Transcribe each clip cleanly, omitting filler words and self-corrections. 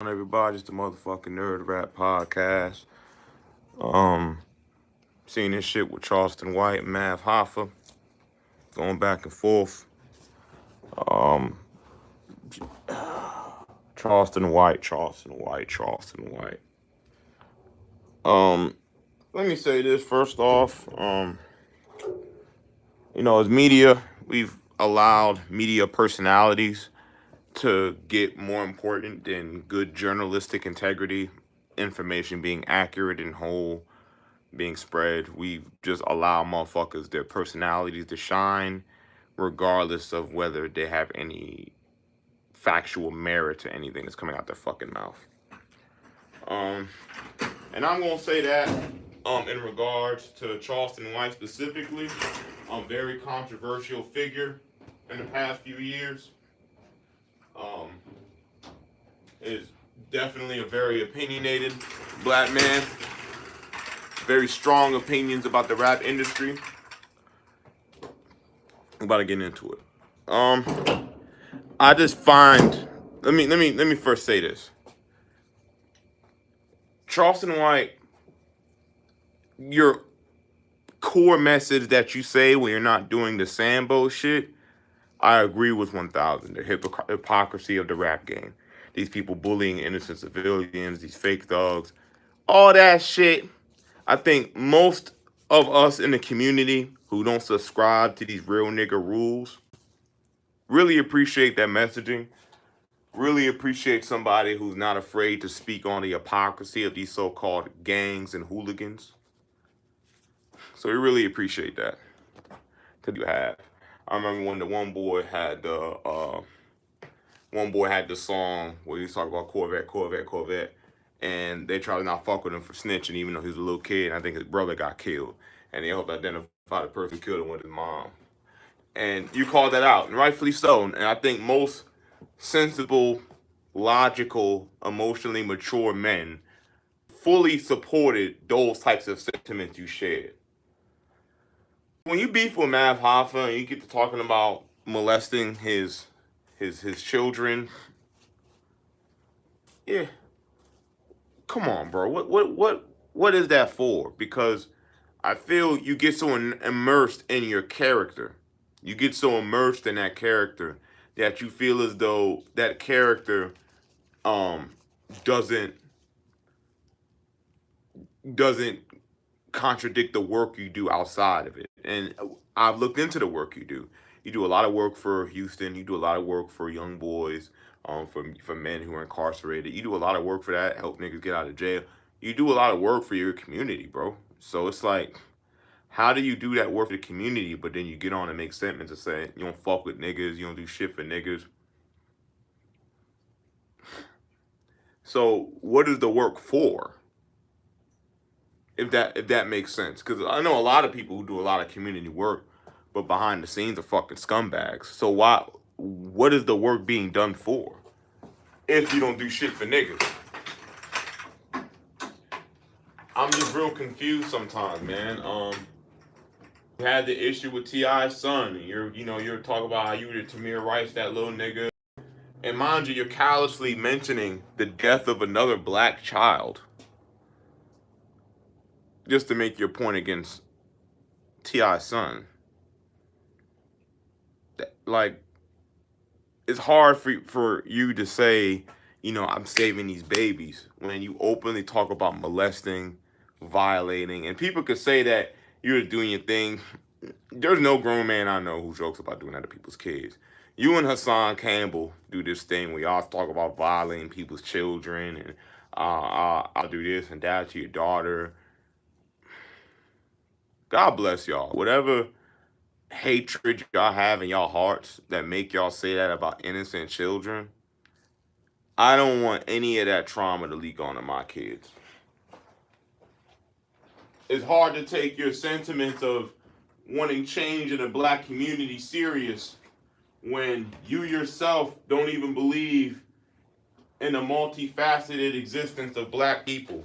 Everybody? It's the motherfucking Nerd Rap Podcast. Um, Seeing this shit with Charleston White and Mav Hoffa going back and forth. Um, Charleston White, Charleston White, Charleston White. Um, Let me say this first off. As media, we've allowed media personalities to get more important than good journalistic integrity, information being accurate and whole being spread. We just allow motherfuckers their personalities to shine, regardless of whether they have any factual merit to anything that's coming out their fucking mouth. Um, and I'm gonna say that in regards to Charleston White specifically, very controversial figure in the past few years. Um, is definitely a very opinionated black man. Very strong opinions about the rap industry. I'm about to get into it. I just find let me first say this. Charleston White, your core message that you say when you're not doing the Sambo shit, I agree with 1,000. The hypocrisy of the rap game. These people bullying innocent civilians, these fake thugs, all that shit. I think most of us in the community who don't subscribe to these real nigga rules really appreciate that messaging. Really appreciate somebody who's not afraid to speak on the hypocrisy of these so-called gangs and hooligans. So we really appreciate that. You have. I remember when the one boy had the song where he was talking about Corvette, Corvette, Corvette, and they tried to not fuck with him for snitching, even though he was a little kid. And I think his brother got killed, and they helped identify the person who killed him with his mom. And you called that out, and rightfully so. And I think most sensible, logical, emotionally mature men fully supported those types of sentiments you shared. When you beef with Mav Hoffa and you get to talking about molesting his children, yeah, come on, bro. What is that for? Because I feel you get so immersed in your character. You get so immersed in that character that you feel as though that character um doesn't doesn't contradict the work you do outside of it. And I've looked into the work you do. You do a lot of work for Houston. You do a lot of work for young boys, for men who are incarcerated. You do a lot of work for that, help niggas get out of jail. You do a lot of work for your community, bro. So it's like, how do you do that work for the community, but then you get on and make statements and say you don't fuck with niggas, you don't do shit for niggas? So what is the work for? If that makes sense, because I know a lot of people who do a lot of community work, but behind the scenes are fucking scumbags. So what is the work being done for if you don't do shit for niggas? I'm just real confused sometimes, man. You had the issue with T.I.'s son. And you're talking about how you were Tamir Rice, that little nigga. And mind you, you're callously mentioning the death of another black child just to make your point against T.I.'s son. Like, it's hard for you to say, I'm saving these babies when you openly talk about molesting, violating, and people could say that you're doing your thing. There's no grown man I know who jokes about doing that to people's kids. You and Hassan Campbell do this thing where y'all talk about violating people's children and I'll do this and that to your daughter. God bless y'all. Whatever hatred y'all have in y'all hearts that make y'all say that about innocent children, I don't want any of that trauma to leak onto my kids. It's hard to take your sentiments of wanting change in the black community serious when you yourself don't even believe in the multifaceted existence of black people.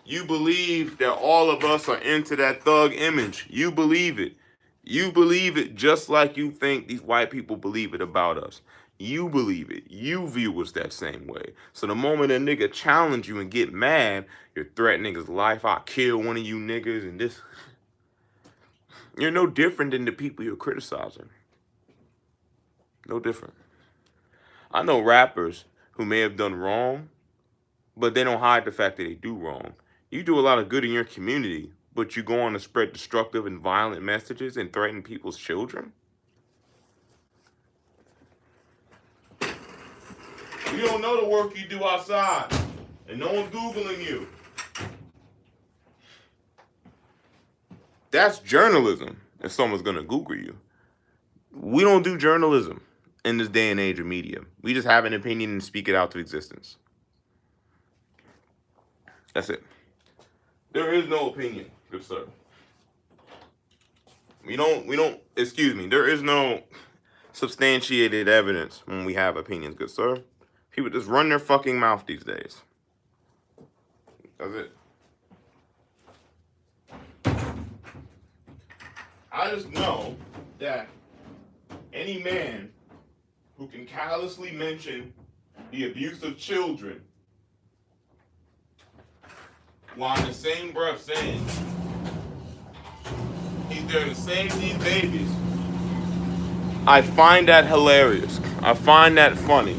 You believe that all of us are into that thug image. You believe it. You believe it just like you think these white people believe it about us. You believe it. You view us that same way. So the moment a nigga challenge you and get mad, you're threatening his life. I'll kill one of you niggas and this. You're no different than the people you're criticizing. No different. I know rappers who may have done wrong, but they don't hide the fact that they do wrong. You do a lot of good in your community, but you go on to spread destructive and violent messages and threaten people's children? You don't know the work you do outside, and no one's Googling you. That's journalism if someone's going to Google you. We don't do journalism in this day and age of media. We just have an opinion and speak it out to existence. That's it. There is no opinion, good sir. Excuse me, there is no substantiated evidence when we have opinions, good sir. People just run their fucking mouth these days. That's it. I just know that any man who can callously mention the abuse of children while in the same breath saying he's there to save these babies, I find that hilarious. I find that funny.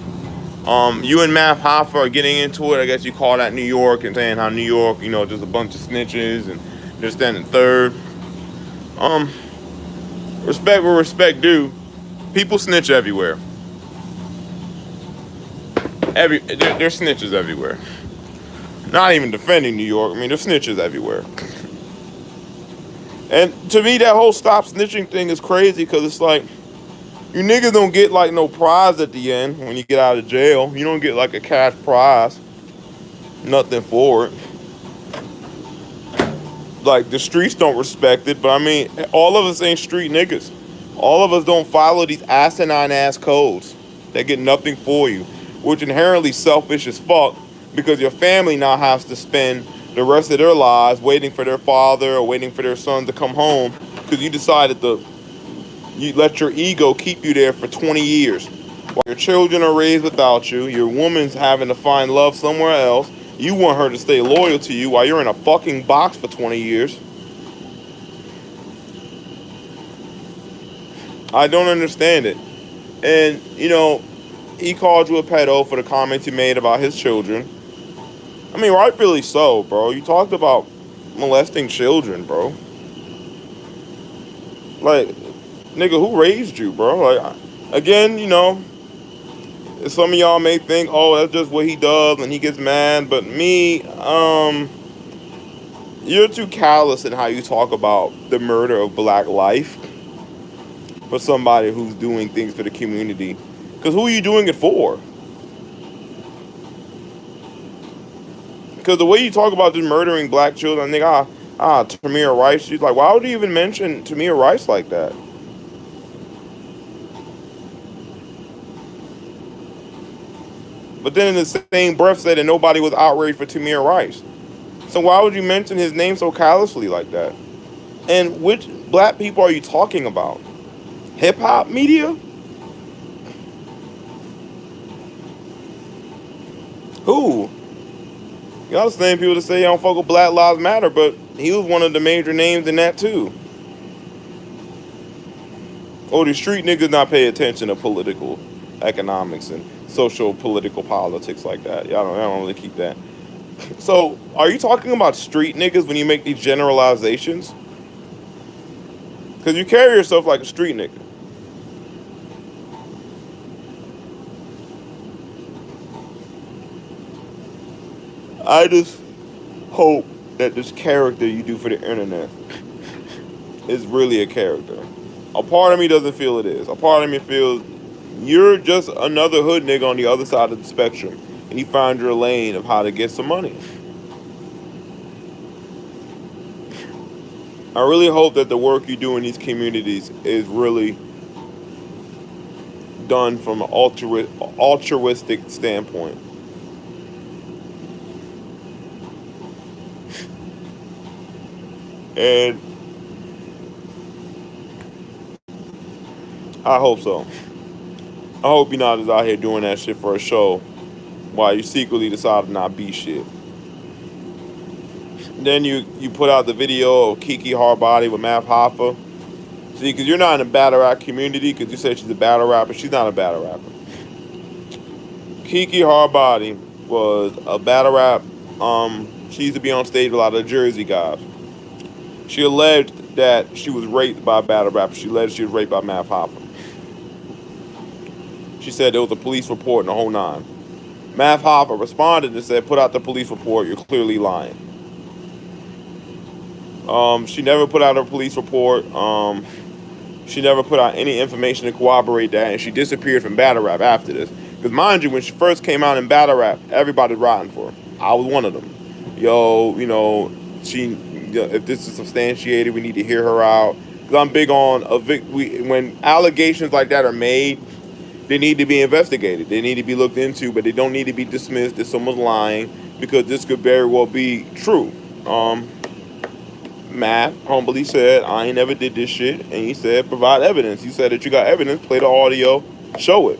You and Matt Hoffa are getting into it. I guess you call that New York and saying how New York, just a bunch of snitches and they're standing third. Respect where respect due. People snitch everywhere. They're snitches everywhere. Not even defending New York. I mean, there's snitches everywhere. And to me, that whole stop snitching thing is crazy because it's like, you niggas don't get like no prize at the end when you get out of jail. You don't get like a cash prize. Nothing for it. Like, the streets don't respect it, but I mean, all of us ain't street niggas. All of us don't follow these asinine ass codes that get nothing for you, which inherently selfish as fuck because your family now has to spend the rest of their lives waiting for their father or waiting for their son to come home because you decided you let your ego keep you there for 20 years. While your children are raised without you, your woman's having to find love somewhere else. You want her to stay loyal to you while you're in a fucking box for 20 years. I don't understand it. And, he called you a pedo for the comments he made about his children. I mean, rightfully so, bro. You talked about molesting children, bro. Like, nigga, who raised you, bro? Like, again, some of y'all may think, oh, that's just what he does and he gets mad. But me, you're too callous in how you talk about the murder of black life for somebody who's doing things for the community. Because who are you doing it for? Because the way you talk about just murdering black children, I think, Tamir Rice, she's like, why would you even mention Tamir Rice like that? But then in the same breath said that nobody was outraged for Tamir Rice. So why would you mention his name so callously like that? And which black people are you talking about? Hip-hop media? Who? Y'all the same people that say y'all don't fuck with Black Lives Matter, but he was one of the major names in that too. Oh, the street niggas not pay attention to political economics and social political politics like that. Y'all don't really keep that. So, are you talking about street niggas when you make these generalizations? Because you carry yourself like a street nigga. I just hope that this character you do for the internet is really a character. A part of me doesn't feel it is. A part of me feels you're just another hood nigga on the other side of the spectrum, and you find your lane of how to get some money. I really hope that the work you do in these communities is really done from an altruistic standpoint. And I hope so. I hope you're not just out here doing that shit for a show while you secretly decide to not be shit. Then you put out the video of Kiki Hardbody with Math Hoffa. See, because you're not in the battle rap community, because you said she's a battle rapper. She's not a battle rapper. Kiki Hardbody was a battle rap. She used to be on stage with a lot of the Jersey guys. She alleged that she was raped by a battle rapper. She alleged she was raped by Math Hoffa. She said there was a police report and the whole nine. Math Hoffa responded and said, "Put out the police report. You're clearly lying." She never put out her police report. She never put out any information to corroborate that, and she disappeared from battle rap after this. Because mind you, when she first came out in battle rap, everybody rotting for her. I was one of them. Yo, if this is substantiated, we need to hear her out. Because I'm big on when allegations like that are made, they need to be investigated. They need to be looked into, but they don't need to be dismissed as someone's lying, because this could very well be true. Matt humbly said, "I ain't never did this shit," and he said, "Provide evidence." He said that you got evidence, play the audio, show it.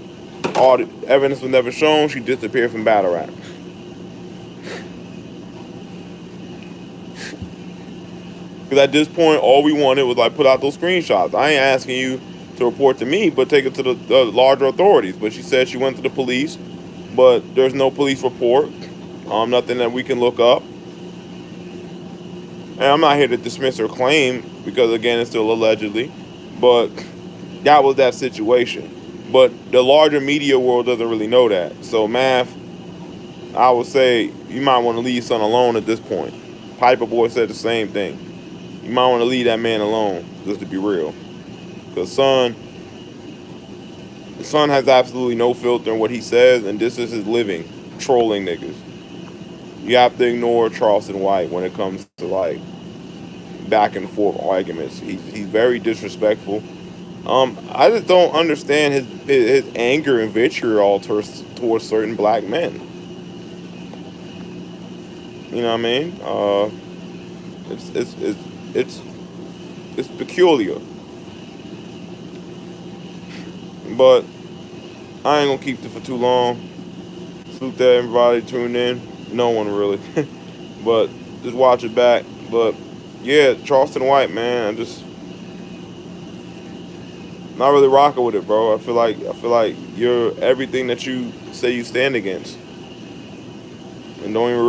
All the evidence was never shown. She disappeared from battle rap. Because at this point, all we wanted was like put out those screenshots. I ain't asking you to report to me, but take it to the larger authorities. But she said she went to the police, but there's no police report. Nothing that we can look up. And I'm not here to dismiss her claim, because again, it's still allegedly, but that was that situation. But the larger media world doesn't really know that. So Math, I would say you might want to leave son alone at this point. Piper Boy said the same thing. You might want to leave that man alone, just to be real. Because son has absolutely no filter in what he says, and this is his living, trolling niggas. You have to ignore Charleston White when it comes to like back and forth arguments. He's very disrespectful. I just don't understand his anger and vitriol towards certain black men. You know what I mean? It's peculiar. But I ain't gonna keep it for too long. Salute to everybody tuned in. No one really, but just watch it back. But yeah, Charleston White, man, I'm just not really rocking with it, bro. I feel like you're everything that you say you stand against, and don't even realize